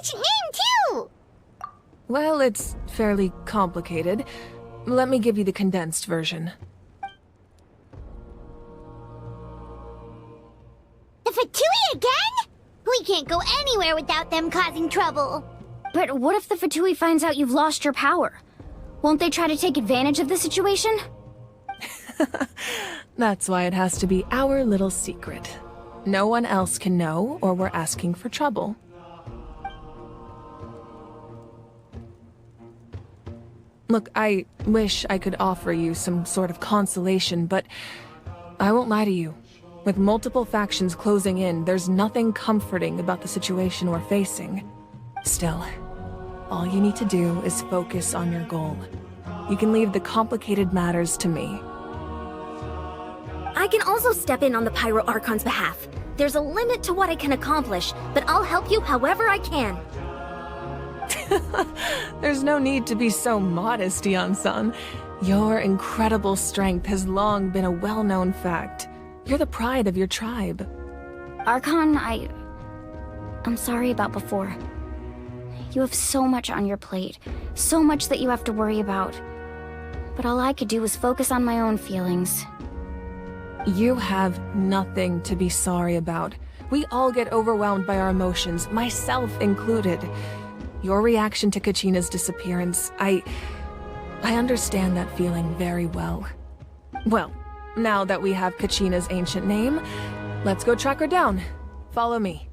ancient name, too! Well, it's fairly complicated. Let me give you the condensed version. The Fatui again? We can't go anywhere without them causing trouble. But what if the Fatui finds out you've lost your power? Won't they try to take advantage of the situation? That's why it has to be our little secret. No one else can know, or we're asking for trouble. Look, I wish I could offer you some sort of consolation, but I won't lie to you. With multiple factions closing in, there's nothing comforting about the situation we're facing. Still, all you need to do is focus on your goal. You can leave the complicated matters to me. I can also step in on the Pyro Archon's behalf. There's a limit to what I can accomplish, but I'll help you however I can. There's no need to be so modest, Yan-san. Your incredible strength has long been a well-known fact. You're the pride of your tribe. Archon, I'm sorry about before. You have so much on your plate, so much that you have to worry about. But all I could do was focus on my own feelings. You have nothing to be sorry about. We all get overwhelmed by our emotions, myself included. Your reaction to Kachina's disappearance, I understand that feeling very well. Well, now that we have Kachina's ancient name, let's go track her down. Follow me.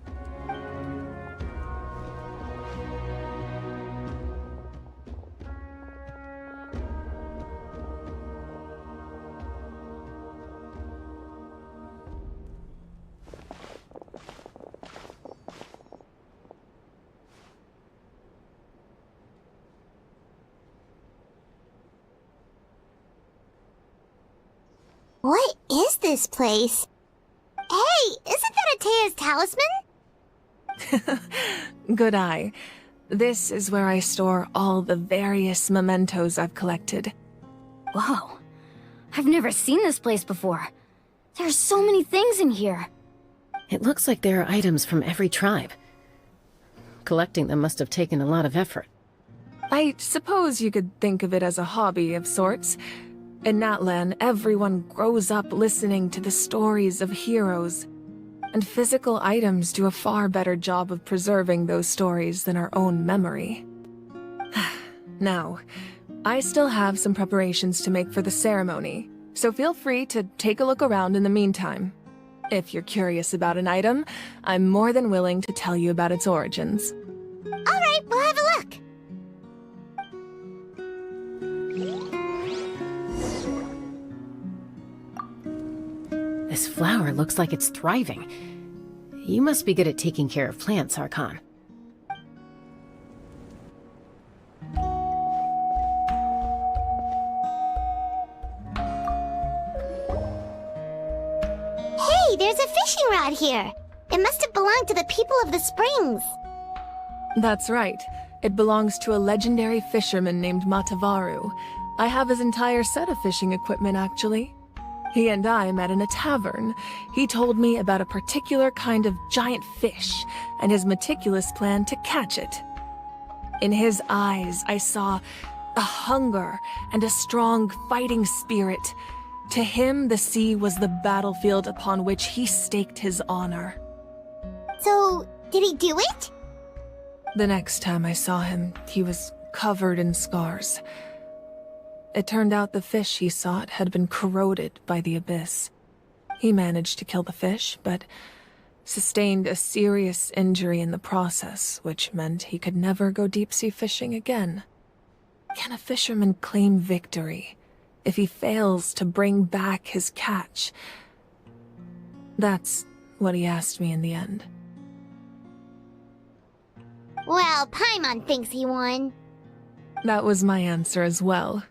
What is this place? Hey, isn't that Atea's talisman? Good eye. This is where I store all the various mementos I've collected. Whoa. I've never seen this place before. There are so many things in here. It looks like there are items from every tribe. Collecting them must have taken a lot of effort. I suppose you could think of it as a hobby of sorts. In Natlan, everyone grows up listening to the stories of heroes. And physical items do a far better job of preserving those stories than our own memory. Now, I still have some preparations to make for the ceremony, so feel free to take a look around in the meantime. If you're curious about an item, I'm more than willing to tell you about its origins. Alright, we'll have a look. This flower looks like it's thriving. You must be good at taking care of plants, Archon. Hey, there's a fishing rod here. It must have belonged to the people of the springs. That's right. It belongs to a legendary fisherman named Matavaru. I have his entire set of fishing equipment, actually. He and I met in a tavern. He told me about a particular kind of giant fish and his meticulous plan to catch it. In his eyes, I saw a hunger and a strong fighting spirit. To him, the sea was the battlefield upon which he staked his honor. So, did he do it? The next time I saw him, he was covered in scars. It turned out the fish he sought had been corroded by the abyss. He managed to kill the fish, but sustained a serious injury in the process, which meant he could never go deep-sea fishing again. Can a fisherman claim victory if he fails to bring back his catch? That's what he asked me in the end. Well, Paimon thinks he won. That was my answer as well.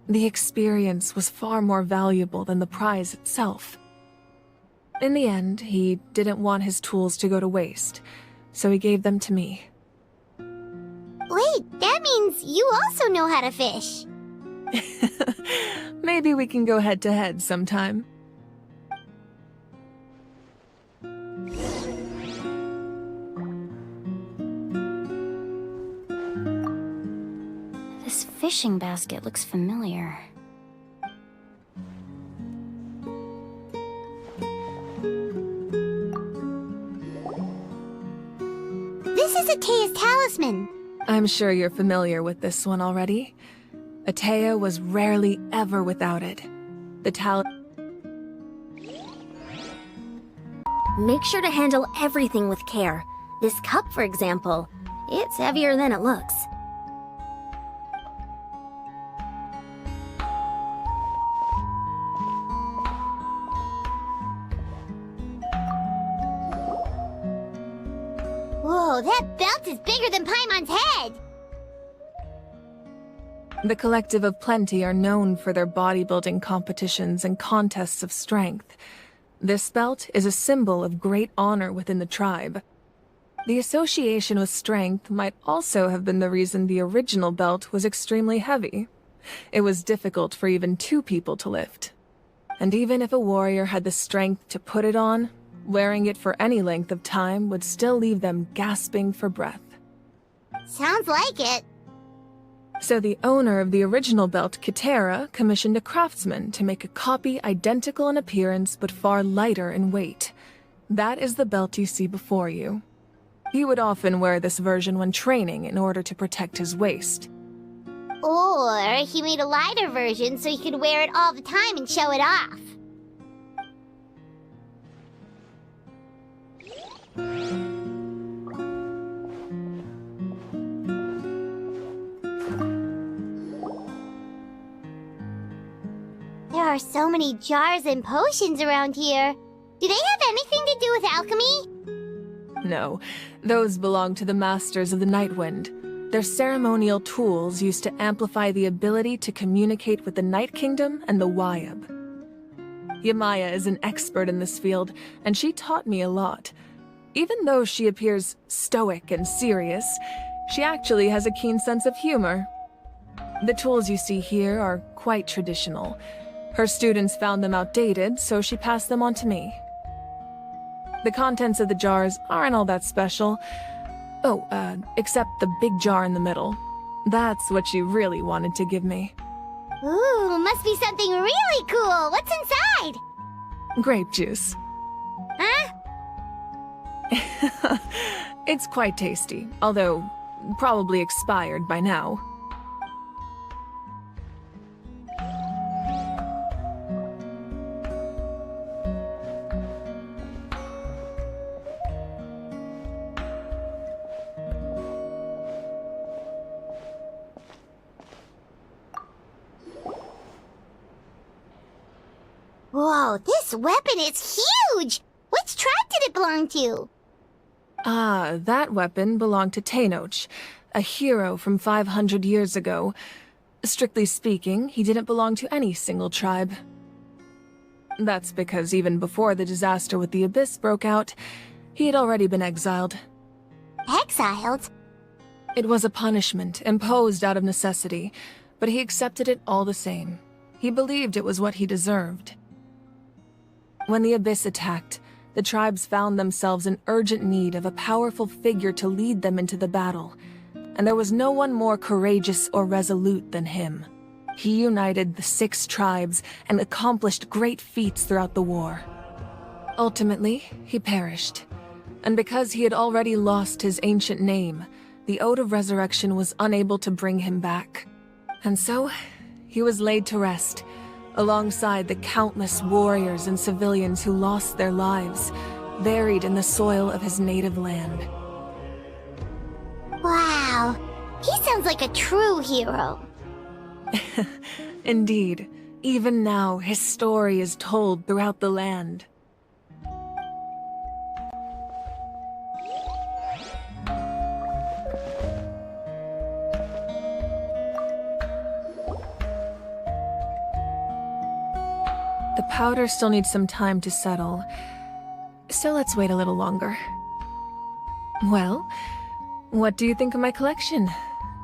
The experience was far more valuable than the prize itself. In the end, he didn't want his tools to go to waste, so he gave them to me. Wait, that means you also know how to fish. Maybe we can go head-to-head sometime. fishing basket looks familiar. This is Atea's talisman. I'm sure you're familiar with this one already. Atea was rarely ever without it. The Make sure to handle everything with care. This cup, for example, it's heavier than it looks. Whoa, that belt is bigger than Paimon's head! The Collective of Plenty are known for their bodybuilding competitions and contests of strength. This belt is a symbol of great honor within the tribe. The association with strength might also have been the reason the original belt was extremely heavy. It was difficult for even 2 people to lift. And even if a warrior had the strength to put it on, wearing it for any length of time would still leave them gasping for breath. Sounds like it. So the owner of the original belt, Kitera, commissioned a craftsman to make a copy identical in appearance but far lighter in weight. That is the belt you see before you. He would often wear this version when training in order to protect his waist. Or he made a lighter version so he could wear it all the time and show it off. There are so many jars and potions around here. Do they have anything to do with alchemy? No, those belong to the Masters of the Nightwind. They're ceremonial tools used to amplify the ability to communicate with the Night Kingdom and the Wyab. Yamaya is an expert in this field, and she taught me a lot. Even though she appears stoic and serious, she actually has a keen sense of humor. The tools you see here are quite traditional. Her students found them outdated, so she passed them on to me. The contents of the jars aren't all that special. Oh, except the big jar in the middle. That's what she really wanted to give me. Ooh, must be something really cool. What's inside? Grape juice. Huh? It's quite tasty, although probably expired by now. Whoa, this weapon is huge! Which tribe did it belong to? Ah, that weapon belonged to Tenoch, a hero from 500 years ago. Strictly speaking, he didn't belong to any single tribe. That's because even before the disaster with the Abyss broke out, he had already been exiled. Exiled? It was a punishment imposed out of necessity, but he accepted it all the same. He believed it was what he deserved. When the Abyss attacked, the tribes found themselves in urgent need of a powerful figure to lead them into the battle, and there was no one more courageous or resolute than him. He united the 6 tribes and accomplished great feats throughout the war. Ultimately, he perished, and because he had already lost his ancient name, the Ode of Resurrection was unable to bring him back. And so, he was laid to rest, alongside the countless warriors and civilians who lost their lives, buried in the soil of his native land. Wow, he sounds like a true hero. Indeed, even now his story is told throughout the land. The powder still needs some time to settle, so let's wait a little longer. Well, what do you think of my collection?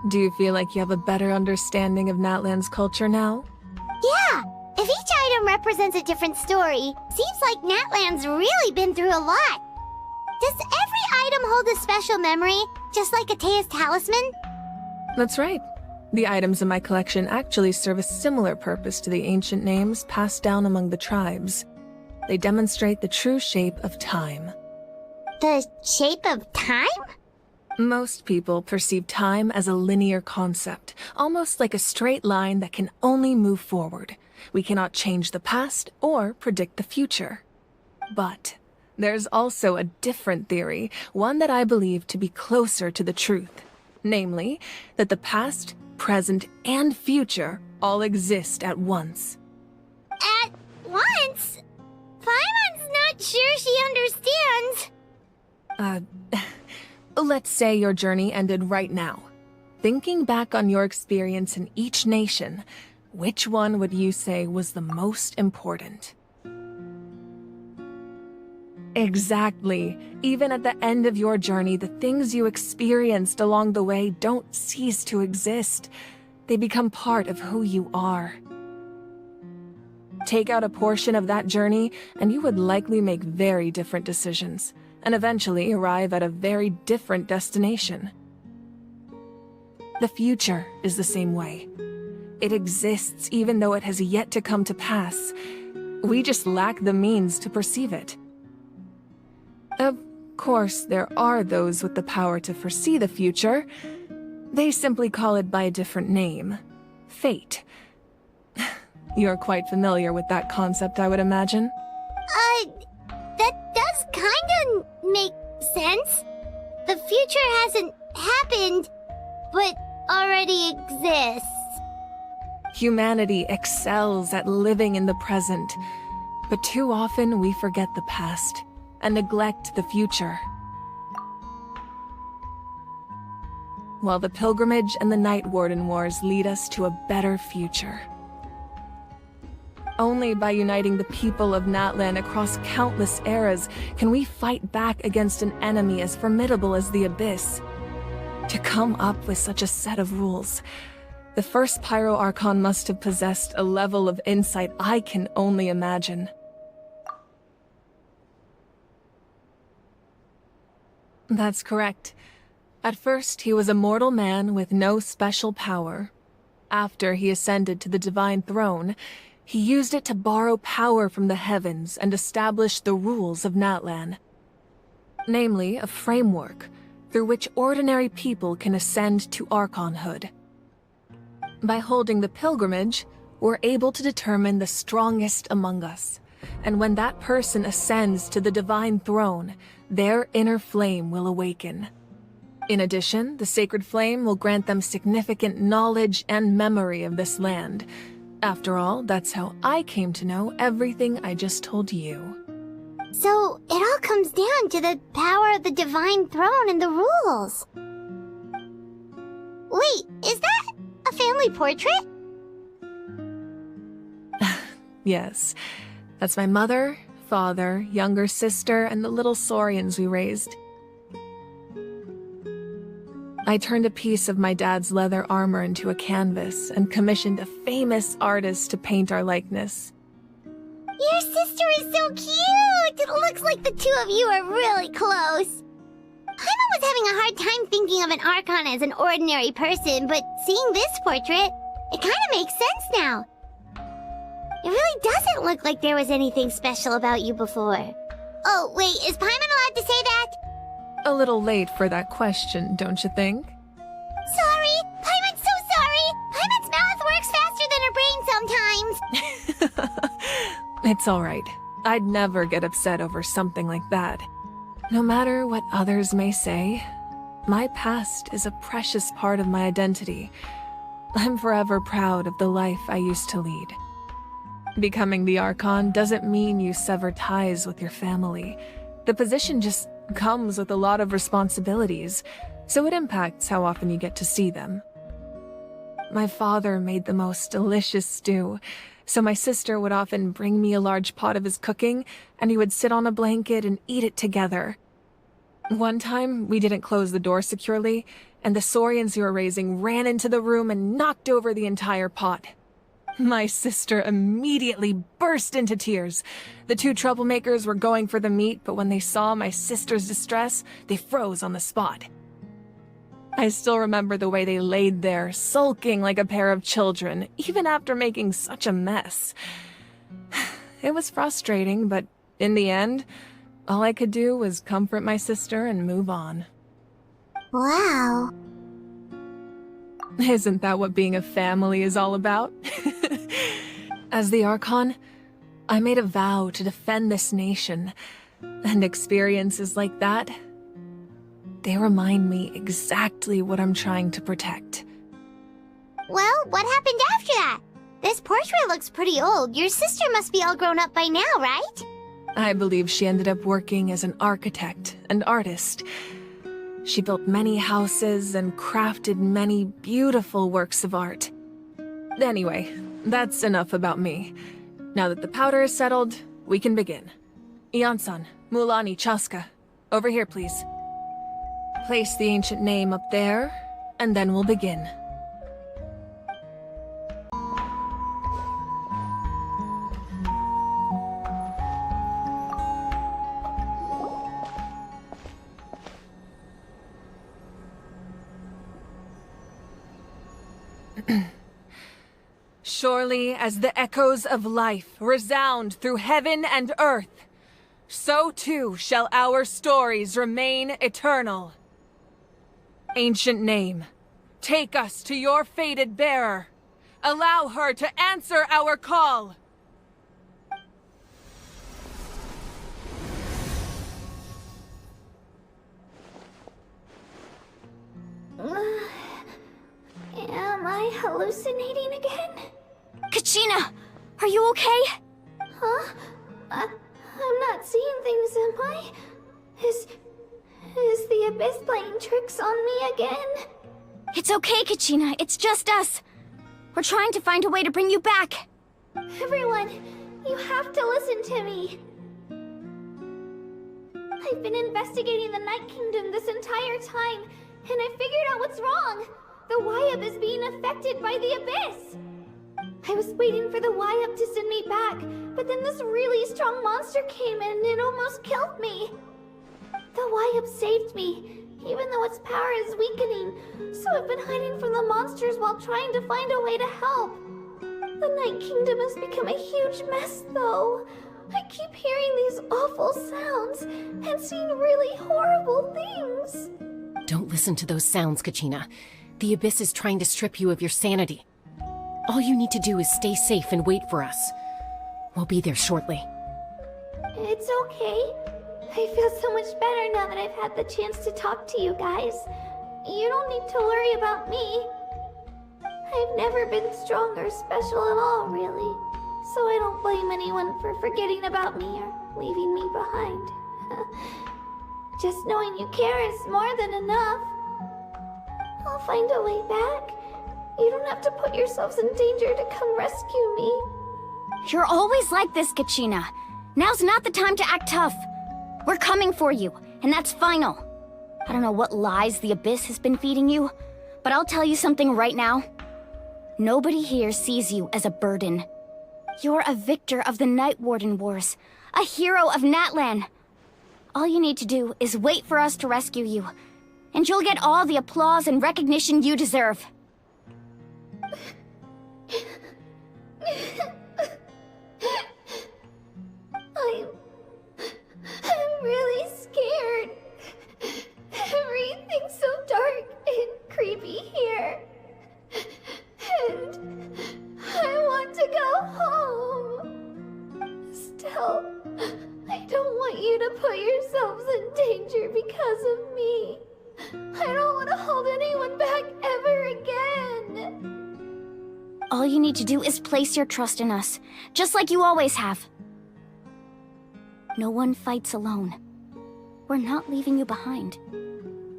Do you feel like you have a better understanding of Natlan's culture now? Yeah, if each item represents a different story, seems like Natlan's really been through a lot. Does every item hold a special memory, just like Atea's talisman? That's right. The items in my collection actually serve a similar purpose to the ancient names passed down among the tribes. They demonstrate the true shape of time. The shape of time? Most people perceive time as a linear concept, almost like a straight line that can only move forward. We cannot change the past or predict the future. But there's also a different theory, one that I believe to be closer to the truth. Namely, that the past, present, and future all exist at once. At once? Paimon's not sure she understands. Let's say your journey ended right now. Thinking back on your experience in each nation, which one would you say was the most important? Exactly. Even at the end of your journey, the things you experienced along the way don't cease to exist. They become part of who you are. Take out a portion of that journey, and you would likely make very different decisions, and eventually arrive at a very different destination. The future is the same way. It exists even though it has yet to come to pass. We just lack the means to perceive it. Of course, there are those with the power to foresee the future. They simply call it by a different name. Fate. You're quite familiar with that concept, I would imagine. That does kinda make sense. The future hasn't happened, but already exists. Humanity excels at living in the present, but too often we forget the past and neglect the future. While the pilgrimage and the Night Warden Wars lead us to a better future. Only by uniting the people of Natlan across countless eras can we fight back against an enemy as formidable as the Abyss. To come up with such a set of rules, the first Pyro Archon must have possessed a level of insight I can only imagine. That's correct. At first, he was a mortal man with no special power. After he ascended to the Divine Throne, he used it to borrow power from the heavens and establish the rules of Natlan. Namely, a framework through which ordinary people can ascend to Archonhood. By holding the pilgrimage, we're able to determine the strongest among us. And when that person ascends to the Divine Throne, their inner flame will awaken. In addition, the sacred flame will grant them significant knowledge and memory of this land. After all, that's how I came to know everything I just told you. So, it all comes down to the power of the Divine Throne and the rules. Wait, is that a family portrait? Yes. That's my mother, father, younger sister, and the little saurians we raised. I turned a piece of my dad's leather armor into a canvas and commissioned a famous artist to paint our likeness. Your sister is so cute! It looks like the two of you are really close. Paimon was having a hard time thinking of an Archon as an ordinary person, but seeing this portrait, it kinda makes sense now. It really doesn't look like there was anything special about you before. Oh, wait, is Paimon allowed to say that? A little late for that question, don't you think? Sorry! Paimon's so sorry! Paimon's mouth works faster than her brain sometimes! It's alright. I'd never get upset over something like that. No matter what others may say, my past is a precious part of my identity. I'm forever proud of the life I used to lead. Becoming the Archon doesn't mean you sever ties with your family. The position just comes with a lot of responsibilities, so it impacts how often you get to see them. My father made the most delicious stew, so my sister would often bring me a large pot of his cooking, and he would sit on a blanket and eat it together. One time, we didn't close the door securely, and the saurians we were raising ran into the room and knocked over the entire pot. My sister immediately burst into tears. The two troublemakers were going for the meat, but when they saw my sister's distress, they froze on the spot. I still remember the way they laid there, sulking like a pair of children, even after making such a mess. It was frustrating, but in the end, all I could do was comfort my sister and move on. Wow. Isn't that what being a family is all about? As the Archon, I made a vow to defend this nation, and experiences like that, they remind me exactly what I'm trying to protect. Well, what happened after that? This portrait looks pretty old. Your sister must be all grown up by now, right? I believe she ended up working as an architect and artist. She built many houses and crafted many beautiful works of art. Anyway, that's enough about me. Now that the powder is settled, we can begin. Ian-san, Mulani, Chaska, over here please. Place the ancient name up there, and then we'll begin. Surely as the echoes of life resound through heaven and earth, so too shall our stories remain eternal. Ancient name, take us to your fated bearer. Allow her to answer our call. Am I hallucinating again? Kachina, are you okay? Huh? I'm not seeing things, am I? Is the Abyss playing tricks on me again? It's okay, Kachina. It's just us. We're trying to find a way to bring you back. Everyone, you have to listen to me. I've been investigating the Night Kingdom this entire time, and I figured out what's wrong. The Wyab is being affected by the Abyss. I was waiting for the Wyab to send me back, but then this really strong monster came in and it almost killed me. The Wyab saved me, even though its power is weakening, so I've been hiding from the monsters while trying to find a way to help. The Night Kingdom has become a huge mess, though. I keep hearing these awful sounds and seeing really horrible things. Don't listen to those sounds, Kachina. The Abyss is trying to strip you of your sanity. All you need to do is stay safe and wait for us. We'll be there shortly. It's okay. I feel so much better now that I've had the chance to talk to you guys. You don't need to worry about me. I've never been strong or special at all, really. So I don't blame anyone for forgetting about me or leaving me behind. Just knowing you care is more than enough. I'll find a way back. You don't have to put yourselves in danger to come rescue me. You're always like this, Kachina. Now's not the time to act tough. We're coming for you, and that's final. I don't know what lies the Abyss has been feeding you, but I'll tell you something right now. Nobody here sees you as a burden. You're a victor of the Night Warden Wars, a hero of Natlan. All you need to do is wait for us to rescue you, and you'll get all the applause and recognition you deserve. I'm really scared. Everything's so dark and creepy here. And I want to go home. Still, I don't want you to put yourselves in danger because of me. I don't want to hold anyone back ever again. All you need to do is place your trust in us, just like you always have. No one fights alone. We're not leaving you behind.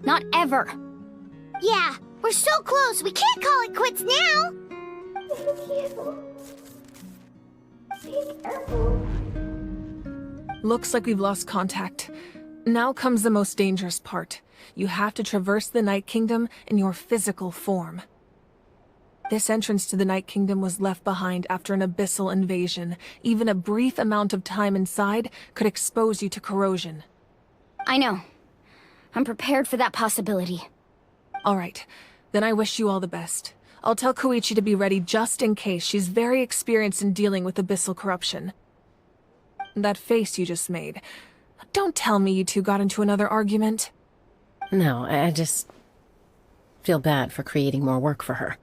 Not ever. Yeah, we're so close. We can't call it quits now. Thank you. Be careful. Looks like we've lost contact. Now comes the most dangerous part. You have to traverse the Night Kingdom in your physical form. This entrance to the Night Kingdom was left behind after an abyssal invasion. Even a brief amount of time inside could expose you to corrosion. I know. I'm prepared for that possibility. Alright, then I wish you all the best. I'll tell Koichi to be ready just in case. She's very experienced in dealing with abyssal corruption. That face you just made. Don't tell me you two got into another argument. No, I just feel bad for creating more work for her.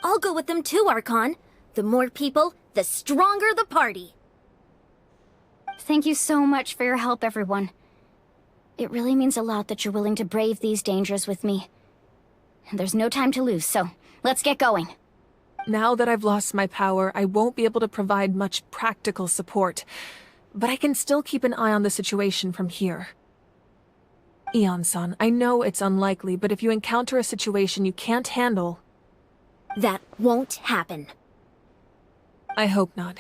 I'll go with them too, Archon. The more people, the stronger the party. Thank you so much for your help, everyone. It really means a lot that you're willing to brave these dangers with me. And there's no time to lose, so let's get going. Now that I've lost my power, I won't be able to provide much practical support, but I can still keep an eye on the situation from here. Eon-san, I know it's unlikely, but if you encounter a situation you can't handle... That won't happen. I hope not.